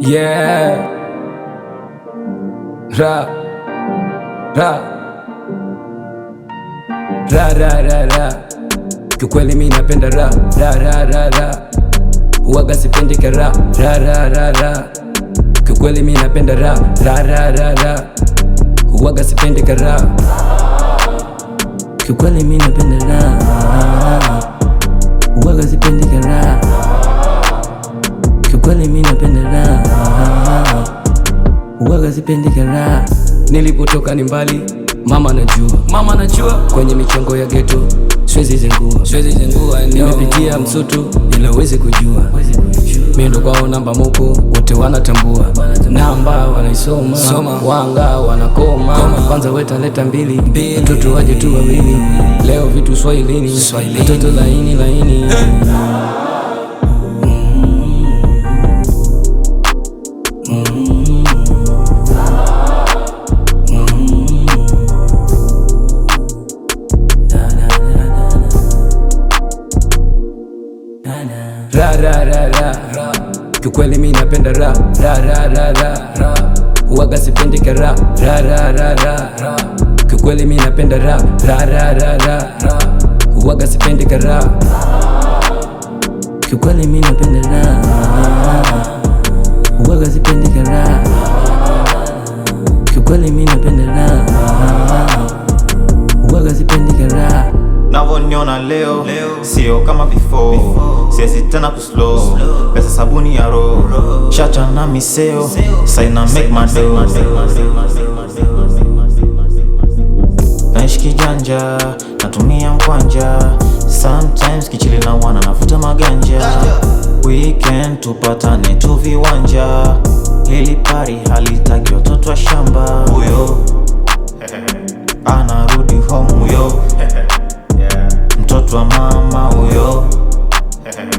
Yeah. Ra. Ra. Ra ra ra ra. Kiukweli mi napenda ra ra ra ra ra. Huwaga sipendi kara ra ra ra ra. Kiukweli mi napenda ra ra ra ra ra. Huwaga sipendi kara. Kiukweli mi napenda ra. Huwaga sipendi kara. Kiukweli mi napenda ra. Huwaga sipendi kara. Nilipotoka ni mbali, mama najua kwenye michongo ya ghetto siwezi zengua. Nimepitia msutu ila uwezi kujua. Mimi ndo kwao namba mopo, wote wanatambua. Namba wanaisoma, wanga wanakoma. Kwanza weta leta mbili, watoto waje tu wawili. Leo vitu swahilini, watoto laini. Ra ra ra ra. Kiukweli mi napenda ra ra ra ra ra. Huwaga sipendi kara ra ra ra ra. Kiukweli mi napenda ra ra ra ra ra. Huwaga sipendi kara. Kiukweli mi napenda ra. Huwaga sipendi kara. Kiukweli mi napenda ra. Huwaga sipendi kara. Navoniona leo, sio kama before. Siwezi tena kuslow, pesa sabuni ya roho. Shacha na miseo, saina make my dough. Naishi kijanja, natumia mkwanja. Sometimes kichili na wana nafuta maganja. Weekend tupatane tu viwanja. Lili pari halitaki watoto wa shamba. Uyo anarudi home uyo. Mtoto wa mama uyo,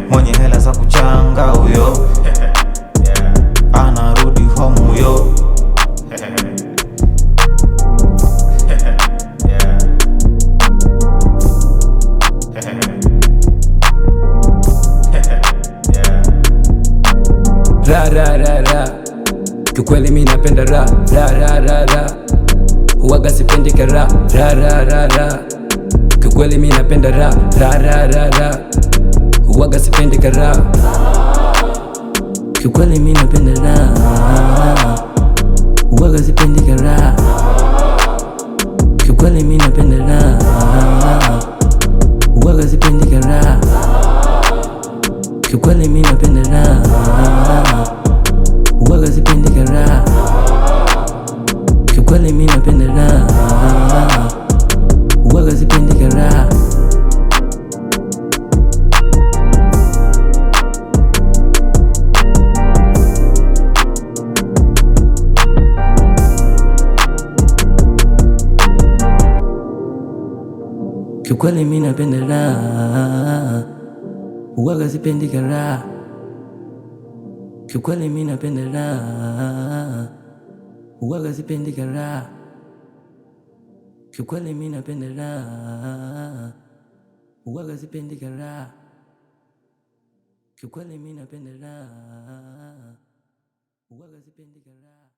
mwenye hela za kuchanga uyo. Anarudi home uyo. Ra ra ra ra. Kiukweli mi napenda ra ra ra ra ra. Huwaga sipendi kara ra ra ra ra. Kiukweli mi napenda ra ra ra ra ra. Huwaga sipendi kara. Kiukweli mi napenda ra. Huwaga sipendi kara. Kiukweli mi napenda ra. Huwaga sipendi kara. Kiukweli mi napenda ra. Huwaga sipendi kara. Kiukweli mi napenda ra. Huwaga sipendi kara. Kiukweli mi napenda ra. Huwaga sipendi kara. Kiukweli mi napenda ra. Huwaga sipendi kara. Kiukweli mi napenda ra. Huwaga sipendi kara. Kiukweli mi napenda ra. Huwaga sipendi kara.